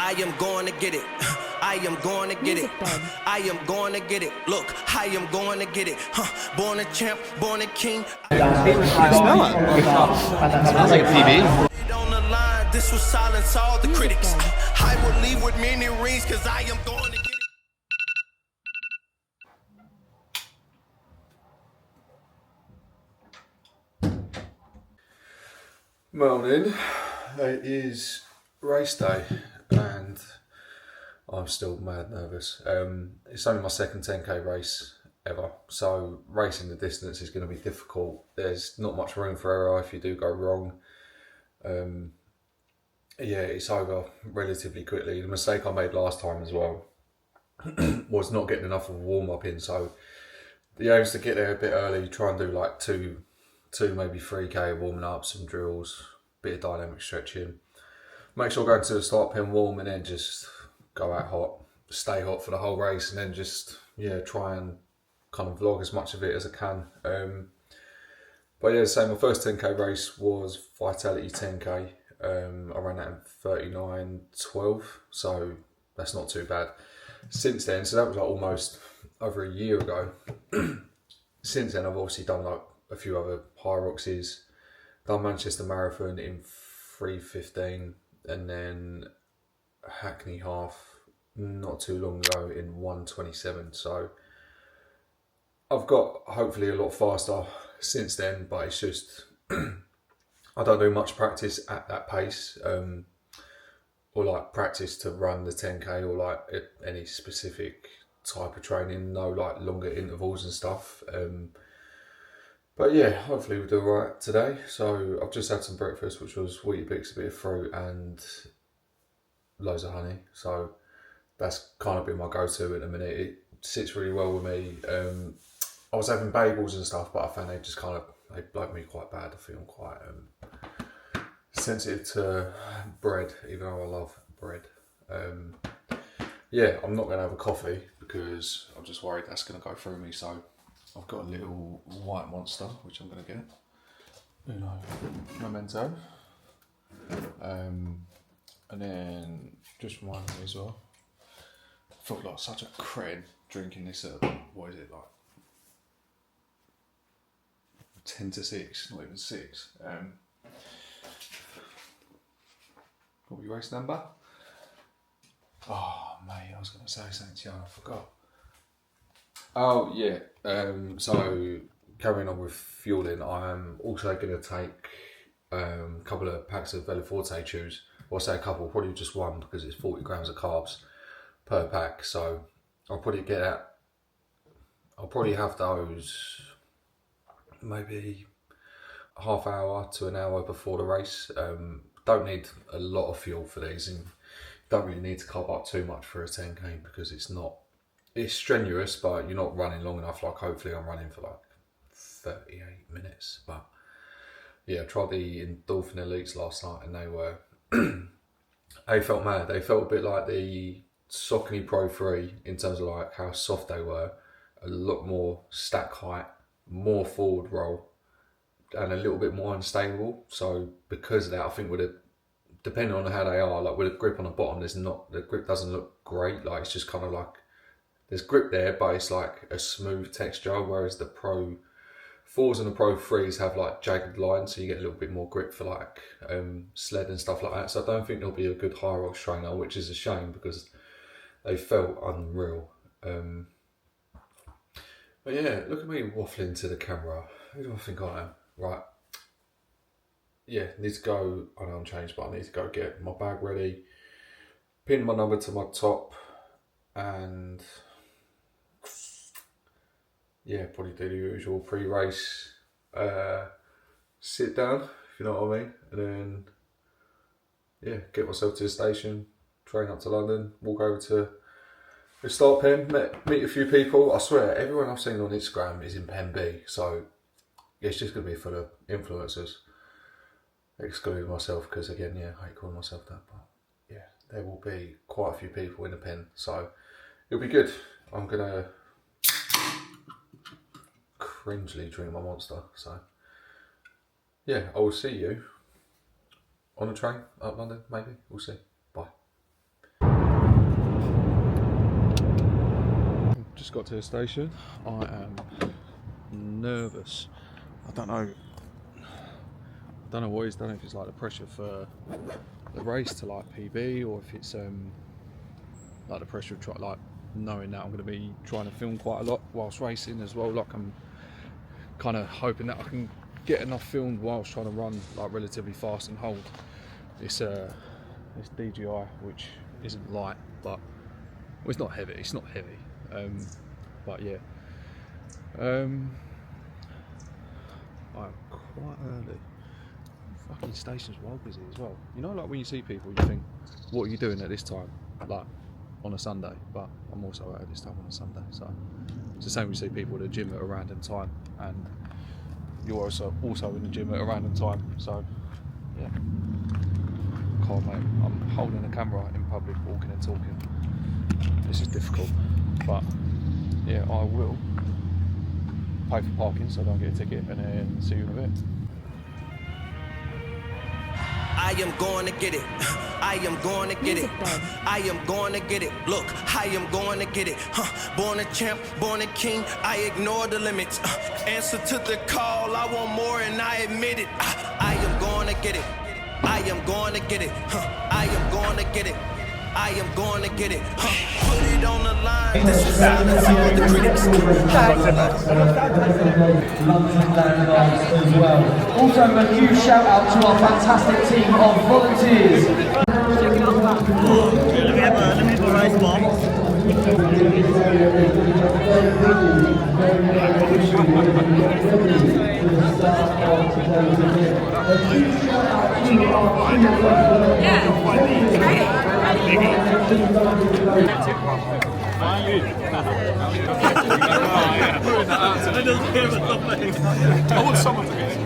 I am going to get it. I am going to get it. I am going to get it. Look, I am going to get it. Born a champ, born a king. Smell it. Smells like a PB. On the line, this will silence all the critics. I will leave with many rings because I am going to get it. Morning, it is race day and I'm still mad nervous. It's only my second 10k race ever, so racing the distance is going to be difficult. There's not much room for error if you do go wrong. Yeah, it's over relatively quickly. The mistake I made last time as well was not getting enough of a warm up in, so the aim is to get there a bit early, try and do like two maybe 3k warming up, some drills, bit of dynamic stretching, make sure going to the start pin warm, and then just go out hot, stay hot for the whole race, and then just try and kind of vlog as much of it as I can. But yeah, so my first 10k race was Vitality 10k. I ran that in 39:12, so that's not too bad. Since then, so that was like almost over a year ago. Since then, I've obviously done like a few other Hyroxes, done Manchester Marathon in 3:15, and then Hackney Half not too long ago in 1:27. So I've got hopefully a lot faster since then, but it's just I don't do much practice at that pace, or like practice to run the 10k, or like any specific type of training, no like longer intervals and stuff. But yeah, hopefully we'll do alright today. So I've just had some breakfast, which was Weetabix, a bit of fruit and loads of honey. So that's kind of been my go-to at the minute. It sits really well with me. I was having bagels and stuff, but I found they bloat me quite bad. I feel I'm quite sensitive to bread, even though I love bread. Yeah, I'm not going to have a coffee because I'm just worried that's going to go through me. So I've got a little white monster, which I'm going to get. Memento. And then just reminded me as well, I felt like such a cred drinking this at, what is it, like 10 to 6, not even 6. What were your race number? Oh mate, I was going to say something to you and I forgot. Oh yeah, so carrying on with fueling, I'm also going to take a couple of packs of Veloforte chews. Well, I say a couple, probably just one because it's 40 grams of carbs per pack. So I'll probably get that. I'll probably have those maybe half hour to an hour before the race. Don't need a lot of fuel for these, and don't really need to carb up too much for a 10k because it's strenuous, but you're not running long enough. Like hopefully I'm running for like 38 minutes. But yeah, I tried the Endorphin Elites last night and they were they felt mad. They felt a bit like the Saucony Pro 3 in terms of like how soft they were. A lot more stack height, more forward roll, and a little bit more unstable. So because of that, I think depending on how they are, like with a grip on the bottom, the grip doesn't look great. Like it's just kind of like there's grip there, but it's like a smooth texture. Whereas the Pro 4s and the Pro 3s have like jagged lines, so you get a little bit more grip for like sled and stuff like that. So I don't think there'll be a good Hyrox trainer, which is a shame because they felt unreal. But yeah, look at me waffling to the camera. Who do I think I am? Right. Yeah, need to go. I know I'm changed, but I need to go get my bag ready, pin my number to my top, and yeah, probably do the usual pre-race sit down, if you know what I mean, and then yeah, get myself to the station, train up to London, walk over to the start pen, meet a few people. I swear, everyone I've seen on Instagram is in Pen B, so it's just going to be full of influencers, excluding myself, because again, yeah, I hate calling myself that, but yeah, there will be quite a few people in the pen, so it'll be good. I'm going to cringely drink my monster, so yeah, I will see you on the train up London, maybe, we'll see, bye. just got to the station. I am nervous. I don't know what it is. I don't know if it's like the pressure for the race to like PB, or if it's like the pressure of like knowing that I'm going to be trying to film quite a lot whilst racing as well. Like I'm kind of hoping that I can get enough filmed whilst trying to run like relatively fast and hold. It's DJI, which isn't light, but well, it's not heavy. It's not heavy, but yeah. I'm quite early. Fucking station's well busy as well. You know, like when you see people, you think, "What are you doing at this time?" Like on a Sunday. But I'm also out at this time on a Sunday, so it's the same. When you see people at the gym at a random time, and you're also in the gym at a random time. So yeah. God, mate, I'm holding a camera in public, walking and talking. This is difficult, but yeah, I will pay for parking so I don't get a ticket, and then see you in a bit. I am going to get it. I am going to get it. I am going to get it. Look, I am going to get it. Born a champ, born a king. I ignore the limits. Answer to the call. I want more and I admit it. I am going to get it. I am going to get it. I am going to get it. I am going to get it. Put it on the line. This is silence for the critics. As well. Also, a huge shout out to our fantastic team of volunteers. Let me have a race box. I want someone to get it.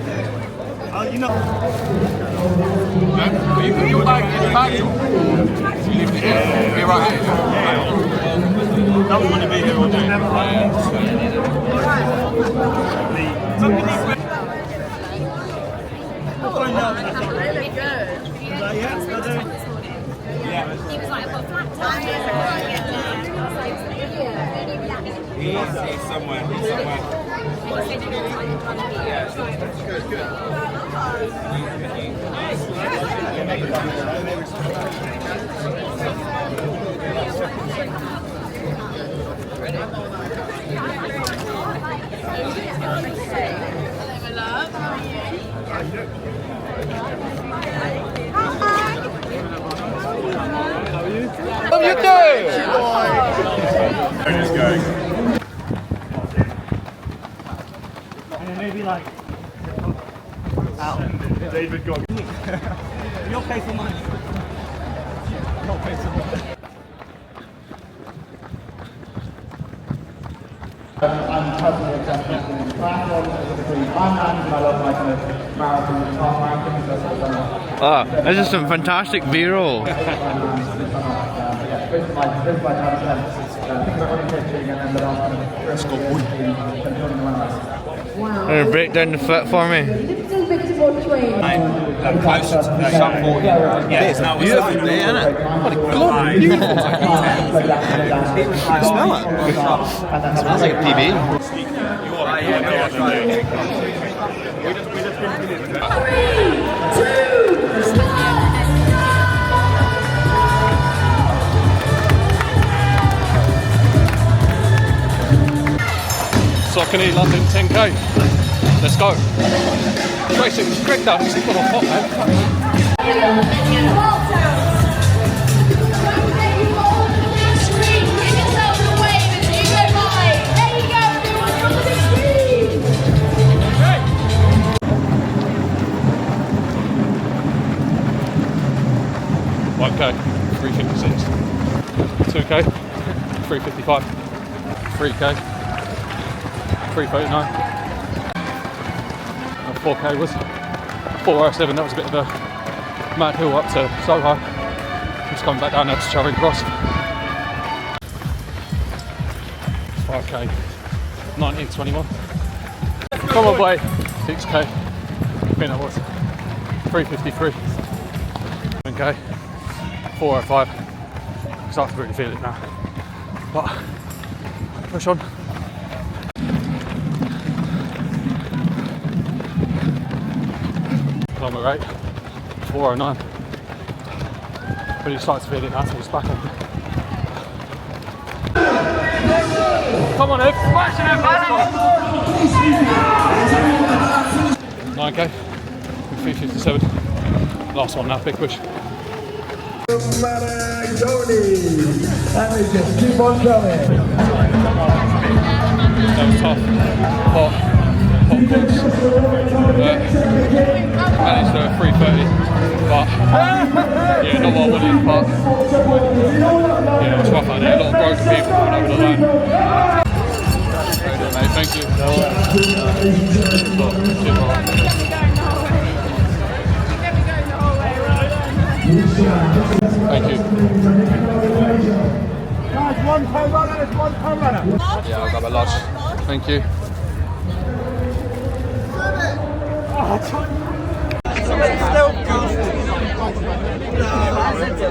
Oh, you know. You like in the back job? You're right here. Don't want to be here all day. Really good. Yeah. He was like, I've got flat tires. He's somewhere. He's somewhere. What are you doing? Just going. And then maybe like out. David got. You'll pay for mine. You'll pay for mine. I'm personally obsessed with triathlon specifically. I'm and I love my kind of marathon, half marathons, that's what I've done. This is some fantastic B-roll. Yeah, this is my time spent thinking about running pitching, and then the last kind of Gonna break down the foot for me. I'm close to the sub 40. Yeah, it's now beautiful day, isn't it? What a god, beautiful. Smell it. Smells like a PB. Saucony London 10k. Let's go. Racing, Greg down, he's got a hot man. Fuck. 1k, 356. 2k, 355. 3k, 339. 4k was 407. That was a bit of a mad hill up to Soho. Just coming back down now to Charing Cross. 5k, 1921. Come on, boy. 6k. I think that was 353. 7k, 405. Start to really feel it now. But Push on. Kilometre rate, 4:09. Really started to feel it now, so it's back on. Come on, Ed. Smashing it, 9k, 3:57. Last one now, big push. And we just keep on going. That was tough. Hot course. Managed 3:30, but yeah, not what I wanted. But yeah, it was rough out there. A lot of broken people coming over the line. Very good, mate. Thank you. Thank you. Guys, 1 per runner, it's 1 per runner. Yeah, I'll grab a large. Thank you.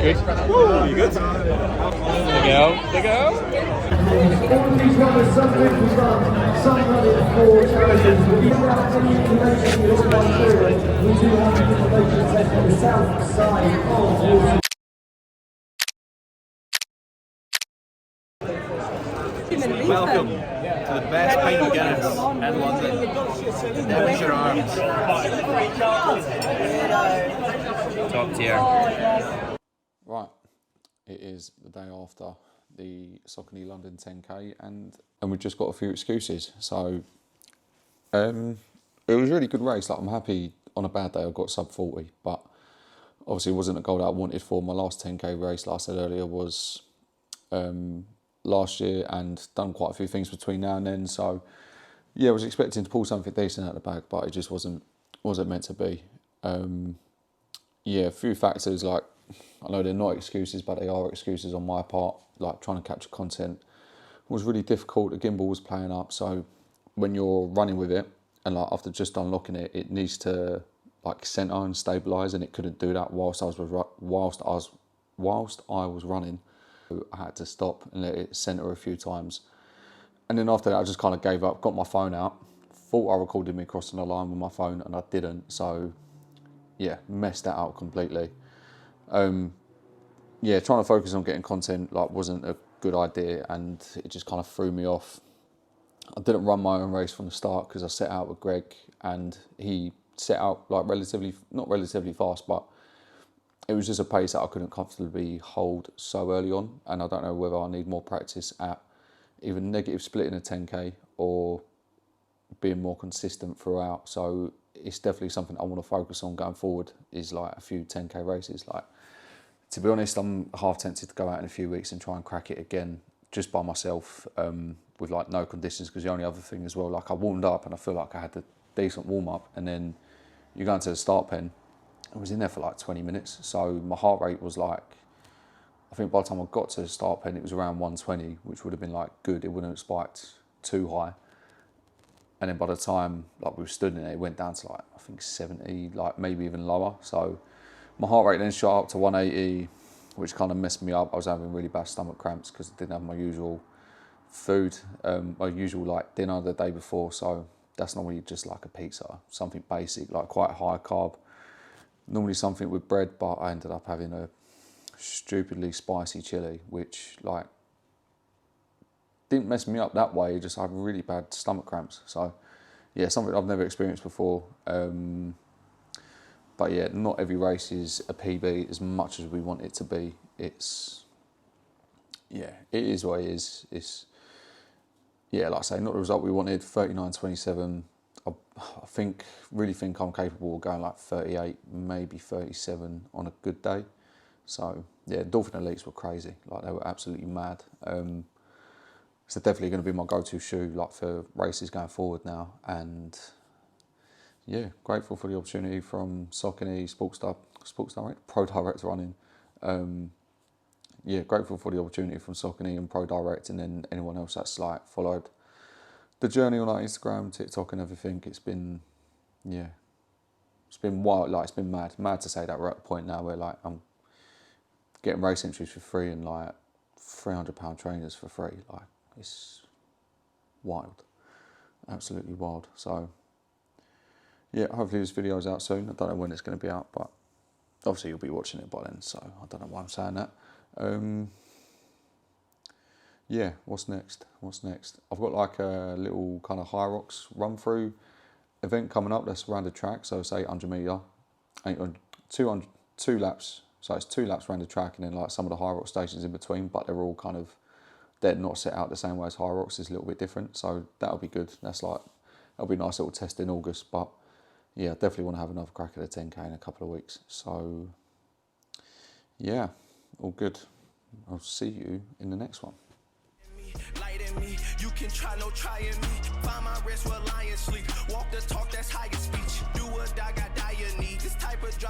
Good. Woo, you good? There you go. There you go. All these runners, some people run, some run it for challenges. We don't have any information we all want to do. We do have information set on the south side of Water. Welcome to the best pint of Guinness in London. There's your arms. Top tier. Right, it is the day after the Saucony London 10k and we've just got a few excuses. So it was a really good race. Like, I'm happy on a bad day I got sub 40, but obviously it wasn't a goal that I wanted for. My last 10k race, like I said earlier, was last year, and done quite a few things between now and then. So yeah, I was expecting to pull something decent out of the bag, but it just wasn't meant to be. Yeah, a few factors, like, I know they're not excuses, but they are excuses on my part. Like, trying to capture content was really difficult. The gimbal was playing up, so when you're running with it, and like after just unlocking it, it needs to like center and stabilize, and it couldn't do that whilst I was running. So I had to stop and let it center a few times, and then after that, I just kind of gave up. Got my phone out, thought I recorded me crossing the line with my phone, and I didn't. So yeah, messed that out completely. Yeah, trying to focus on getting content like wasn't a good idea, and it just kind of threw me off. I didn't run my own race from the start because I set out with Greg, and he set out like not relatively fast, but it was just a pace that I couldn't comfortably hold so early on. And I don't know whether I need more practice at either negative splitting a 10k or being more consistent throughout. So it's definitely something I want to focus on going forward, is like a few 10k races. Like, to be honest, I'm half tempted to go out in a few weeks and try and crack it again just by myself, with like no conditions, because the only other thing as well, like, I warmed up and I feel like I had a decent warm up, and then you go into the start pen. I was in there for like 20 minutes, so my heart rate was like, I think by the time I got to the start pen, it was around 120, which would have been like good. It wouldn't have spiked too high. And then by the time like we stood in it, it went down to like, I think 70, like maybe even lower. So my heart rate then shot up to 180, which kind of messed me up. I was having really bad stomach cramps because I didn't have my usual food, my usual like dinner the day before. So that's normally just like a pizza, something basic, like quite high carb. Normally something with bread, but I ended up having a stupidly spicy chili, which like didn't mess me up that way, just I have really bad stomach cramps. So yeah, something I've never experienced before. But yeah, not every race is a PB as much as we want it to be. It's, yeah, it is what it is. It's, yeah, like I say, not the result we wanted, 39.27. I really think I'm capable of going like 38, maybe 37 on a good day. So yeah, Dolphin Elites were crazy. Like, they were absolutely mad. So definitely going to be my go-to shoe like for races going forward now. And yeah, grateful for the opportunity from Saucony, Sports Direct, Pro Direct running. Yeah, grateful for the opportunity from Saucony and Pro Direct, and then anyone else that's like followed the journey on like Instagram, TikTok and everything. It's been, yeah, it's been wild. Like, it's been mad to say that we're at the point now where like I'm getting race entries for free and like £300 trainers for free. Like, it's wild, absolutely wild. So yeah, hopefully this video is out soon. I don't know when it's going to be out, but obviously you'll be watching it by then, so I don't know why I'm saying that. Yeah, what's next? I've got like a little kind of High Rocks run through event coming up that's around the track, so it's 800 metre, 2 laps, so it's 2 laps around the track, and then like some of the High Rock stations in between, but they're all kind of, they're not set out the same way as High Rocks, it's a little bit different, so that'll be good. That'll be a nice little test in August, but yeah, definitely want to have another crack at the 10k in a couple of weeks. So yeah, all good. I'll see you in the next one. Light in me, you can try, no trying me. Find my rest where lions sleep. Walk the talk, that's higher speech. Do what I got dire need. This type of drop.